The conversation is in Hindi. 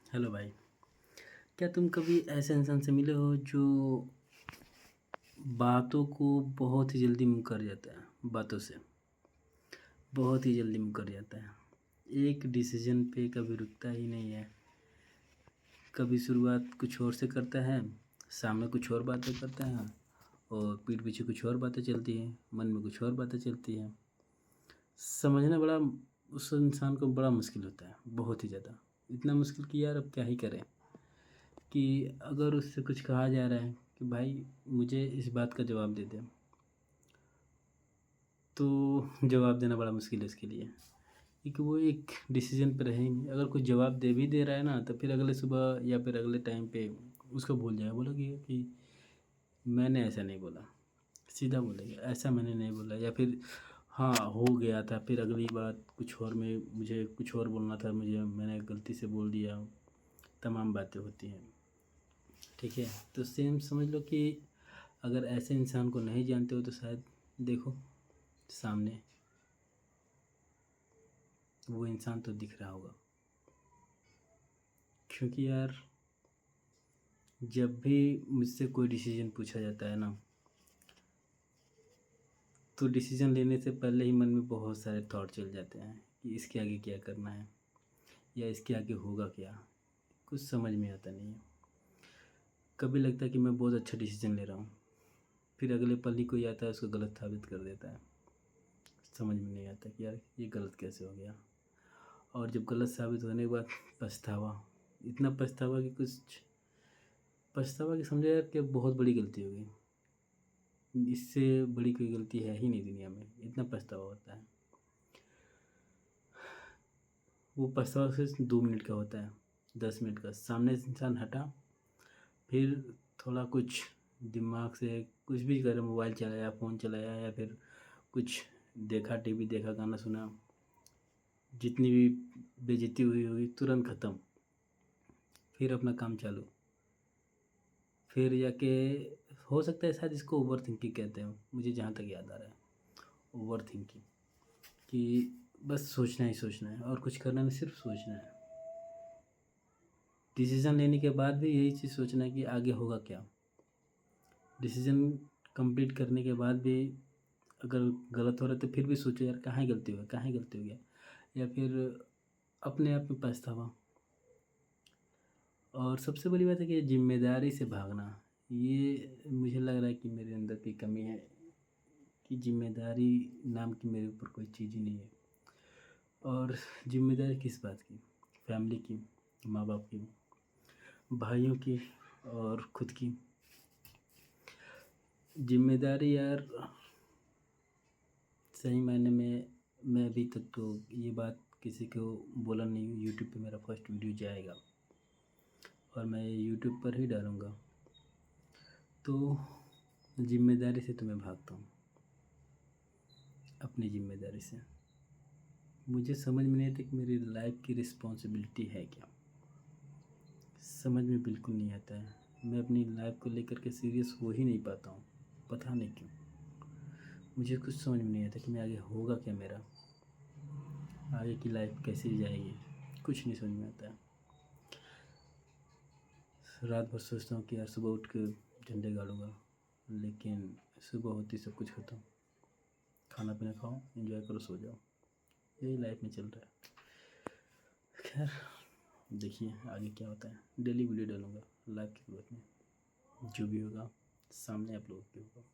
हेलो भाई। क्या तुम कभी ऐसे इंसान से मिले हो जो बातों को बहुत ही जल्दी मुकर जाता है, बातों से बहुत ही जल्दी मुकर जाता है, एक डिसीजन पे कभी रुकता ही नहीं है। कभी शुरुआत कुछ और से करता है, सामने कुछ और बातें करता है और पीठ पीछे कुछ और बातें चलती हैं, मन में कुछ और बातें चलती हैं। समझना बड़ा उस इंसान को बड़ा मुश्किल होता है, बहुत ही ज़्यादा। इतना मुश्किल कि यार अब क्या ही करें। कि अगर उससे कुछ कहा जा रहा है कि भाई मुझे इस बात का जवाब दे दे, तो जवाब देना बड़ा मुश्किल है उसके लिए, क्योंकि वो एक डिसीजन पे रहे ही नहीं। अगर कुछ जवाब दे भी दे रहा है ना, तो फिर अगले सुबह या फिर अगले टाइम पे उसको भूल जाएगा, बोला कि मैंने ऐसा नहीं बोला। सीधा बोलेगा ऐसा मैंने नहीं बोला, या फिर हाँ हो गया था, फिर अगली बात कुछ और में मुझे कुछ और बोलना था, मुझे मैंने गलती से बोल दिया। तमाम बातें होती हैं। ठीक है, तो सेम समझ लो कि अगर ऐसे इंसान को नहीं जानते हो तो शायद देखो सामने वो इंसान तो दिख रहा होगा। क्योंकि यार जब भी मुझसे कोई डिसीजन पूछा जाता है ना, तो डिसीजन लेने से पहले ही मन में बहुत सारे थॉट चल जाते हैं कि इसके आगे क्या करना है या इसके आगे होगा क्या। कुछ समझ में आता नहीं है। कभी लगता है कि मैं बहुत अच्छा डिसीजन ले रहा हूँ, फिर अगले पल ही कोई आता है उसको गलत साबित कर देता है। समझ में नहीं आता कि यार ये गलत कैसे हो गया। और जब गलत साबित होने के बाद पछतावा, इतना पछतावा कि कुछ पछतावा कि समझो यार कि बहुत बड़ी गलती हो गई, इससे बड़ी कोई गलती है ही नहीं दुनिया में। इतना पछतावा होता है। वो पछतावा सिर्फ 2 मिनट का होता है, 10 मिनट का। सामने से इंसान हटा, फिर थोड़ा कुछ दिमाग से कुछ भी करे, मोबाइल चलाया, फ़ोन चलाया, या फिर कुछ देखा, टीवी देखा, गाना सुना, जितनी भी बेइज्जती हुई होगी तुरंत ख़त्म। फिर अपना काम चालू। फिर जाके हो सकता है शायद इसको ओवर थिंकिंग कहते हैं, मुझे जहाँ तक याद आ रहा है। ओवर थिंकिंग कि बस सोचना ही सोचना है और कुछ करना नहीं, सिर्फ सोचना है। डिसीज़न लेने के बाद भी यही चीज़ सोचना है कि आगे होगा क्या। डिसीज़न कंप्लीट करने के बाद भी अगर गलत हो रहा है तो फिर भी सोचो यार कहाँ गलती हो गई, कहाँ गलती हो गया। या फिर अपने आप में पछतावा। और सबसे बड़ी बात है कि ज़िम्मेदारी से भागना, ये मुझे लग रहा है कि मेरे अंदर की कमी है, कि ज़िम्मेदारी नाम की मेरे ऊपर कोई चीज़ ही नहीं है। और ज़िम्मेदारी किस बात की? फैमिली की, माँ बाप की, भाइयों की और खुद की। ज़िम्मेदारी यार सही मायने में मैं अभी तक तो ये बात किसी को बोला नहीं हूँ। यूट्यूब पे मेरा फर्स्ट वीडियो जाएगा और मैं यूट्यूब पर ही डालूँगा। तो ज़िम्मेदारी से तो मैं भागता हूँ, अपनी ज़िम्मेदारी से। मुझे समझ में नहीं आता कि मेरी लाइफ की रिस्पॉन्सिबिलिटी है क्या। समझ में बिल्कुल नहीं आता है। मैं अपनी लाइफ को लेकर के सीरियस हो ही नहीं पाता हूँ, पता नहीं क्यों। मुझे कुछ समझ में नहीं आता कि मैं आगे होगा क्या मेरा, आगे की लाइफ कैसे जाएगी, कुछ नहीं समझ में आता है। रात भर सोचता हूँ कि यार सुबह उठ के झंडे गाड़ूंगा, लेकिन सुबह होती सब कुछ खत्म। खाना पीना खाओ, एंजॉय करो, सो जाओ। यही लाइफ में चल रहा है। खैर देखिए आगे क्या होता है। डेली वीडियो डालूंगा लाइफ की ग्रोथ में, जो भी होगा सामने आप लोगों के होगा।